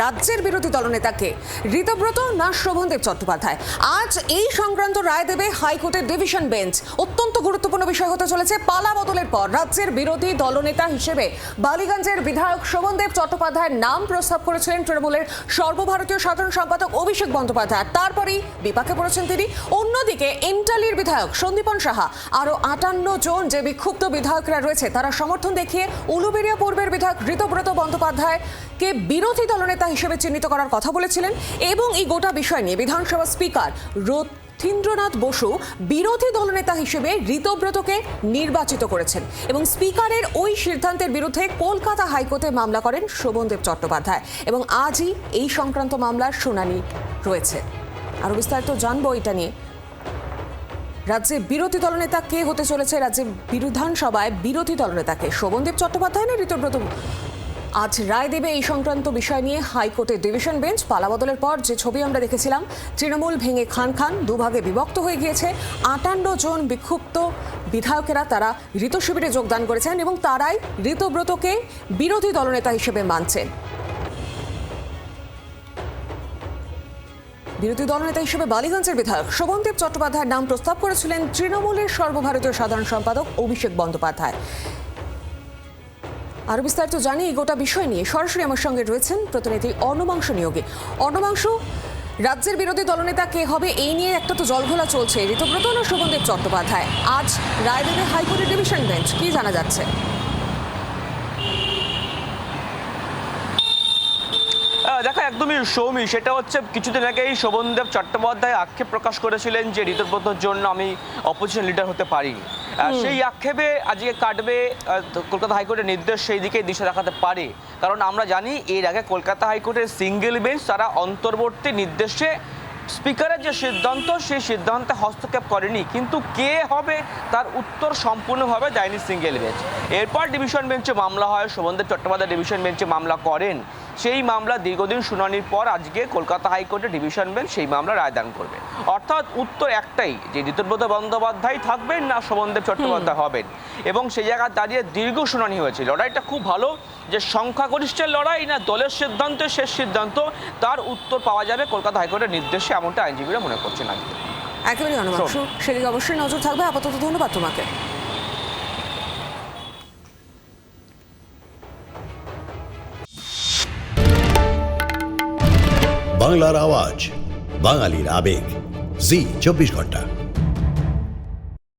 রাজ্যের বিরোধী দলনেতাকে ঋতব্রত না শোভনদেব চট্টোপাধ্যায়। আজ এই সংক্রান্ত রায় দেবে হাইকোর্টের ডিভিশন বেঞ্চ। অত্যন্ত গুরুত্বপূর্ণ বিষয় হতে চলেছে। পালা বদলের পর রাজ্যের বিরোধী দলনেতা হিসেবে বালিগঞ্জের বিধায়ক শোভনদেব চট্টোপাধ্যায়ের নাম প্রস্তাব করেছিলেন তৃণমূলের সর্বভারতীয় সাধারণ সম্পাদক অভিষেক বন্দ্যোপাধ্যায়। তারপরেই বিপাকে পড়েছেন তিনি। অন্যদিকে এমটালির বিধায়ক সন্দীপন সাহা আরও 58 জন যে বিক্ষুব্ধ বিধায়করা রয়েছে তারা সমর্থন দেখিয়ে উলুবেড়িয়া পূর্বের বিধায়ক ঋতব্রত বন্দ্যোপাধ্যায়কে বিরোধী দলনেতা হিসেবে চিহ্নিত করার কথা বলেছিলেন এবং এই গোটা বিষয় নিয়ে বিধানসভা স্পিকার রথীন্দ্রনাথ বসু বিরোধী দলনেতা হিসেবে ঋতব্রতকে নির্বাচিত করেছেন এবং স্পিকারের ওই সিদ্ধান্তের বিরুদ্ধে কলকাতা হাইকোর্টে মামলা করেন শোভনদেব চট্টোপাধ্যায় এবং আজই এই সংক্রান্ত মামলার শুনানি রয়েছে। আরও বিস্তারিত জানবো এটা নিয়ে। রাজ্যে বিরোধী দলনেতা কে হতে চলেছে? রাজ্যে বিধানসভায় বিরোধী দলনেতাকে শোভনদেব চট্টোপাধ্যায় না ঋতব্রত? আজ রায় দেবে এই সংক্রান্ত বিষয় নিয়ে হাইকোর্টের ডিভিশন বেঞ্চ। পালাবদলের পর যে ছবি আমরা দেখেছিলাম, তৃণমূল ভেঙে খান খান দুভাগে বিভক্ত হয়ে গিয়েছে। 58 জন বিক্ষুব্ধ বিধায়কেরা তারা ঋত শিবিরে যোগদান করেছেন এবং তারাই ঋতব্রতকে বিরোধী দলনেতা হিসেবে মানছেন। বিরোধী দলনেতা হিসেবে বালিগঞ্জের বিধায়ক শোভনদেব চট্টোপাধ্যায়ের নাম প্রস্তাব করেছিলেন তৃণমূলের সর্বভারতীয় সাধারণ সম্পাদক অভিষেক বন্দ্যোপাধ্যায়। আরো বিস্তারিত জানি এই গোটা বিষয় নিয়ে সরাসরি আমার সঙ্গে রয়েছেন প্রতিনিধি অর্ণবাংশ নিয়োগী। অর্ণবাংশ, রাজ্যের বিরোধী দলনেতা কে হবে এই নিয়ে একটা তো জলঘোলা চলছে, ঋতব্রত না শোভনদেব চট্টোপাধ্যায়? আজ রায় দেবে হাইকোর্টের ডিভিশন বেঞ্চ, কি জানা যাচ্ছে? দেখা একদমই সৌমি, সেটা হচ্ছে কিছুদিন আগেই শোভনদেব চট্টোপাধ্যায় আক্ষেপ প্রকাশ করেছিলেন যে ঋতব্রতর জন্য আমি অপোজিশন লিডার হতে পারিনি। সেই আক্ষেপে আজকে কাটবে কলকাতা হাইকোর্টের নির্দেশ সেই দিকেই দিশা দেখাতে পারে, কারণ আমরা জানি এর আগে কলকাতা হাইকোর্টের সিঙ্গেল বেঞ্চ তারা অন্তর্বর্তী নির্দেশে স্পিকারের যে সিদ্ধান্ত সেই সিদ্ধান্তে হস্তক্ষেপ করেনি, কিন্তু কে হবে তার উত্তর সম্পূর্ণভাবে দেয়নি সিঙ্গেল বেঞ্চ। এরপর ডিভিশন বেঞ্চে মামলা হয়, শোভনদেব চট্টোপাধ্যায় ডিভিশন বেঞ্চে মামলা করেন। সেই মামলা দীর্ঘদিন শুনানির পর আজকে কলকাতা হাইকোর্টের ডিভিশন বেঞ্চ সেই মামলা রায়দান করবে। অর্থাৎ উত্তর একটাই, যে ঋতব্রত বন্দ্যোপাধ্যায় থাকবেন না শোভনদেব চট্টোপাধ্যায় হবেন। এবং সেই জায়গায় দাঁড়িয়ে দীর্ঘ শুনানি হয়েছে। লড়াইটা খুব ভালো, যে সংখ্যাগরিষ্ঠের লড়াই না দলের সিদ্ধান্ত শেষ সিদ্ধান্ত, তার উত্তর পাওয়া যাবে কলকাতা হাইকোর্টের নির্দেশে, এমনটা আইনজীবীরা মনে করছেন আজকে। একেবারেই অর্ণবাংশ, সেদিকে অবশ্যই নজর থাকবে। আপাতত ধন্যবাদ তোমাকে। বাংলার আওয়াজ, বাঙালির আবেগ, জি 24 ঘন্টা।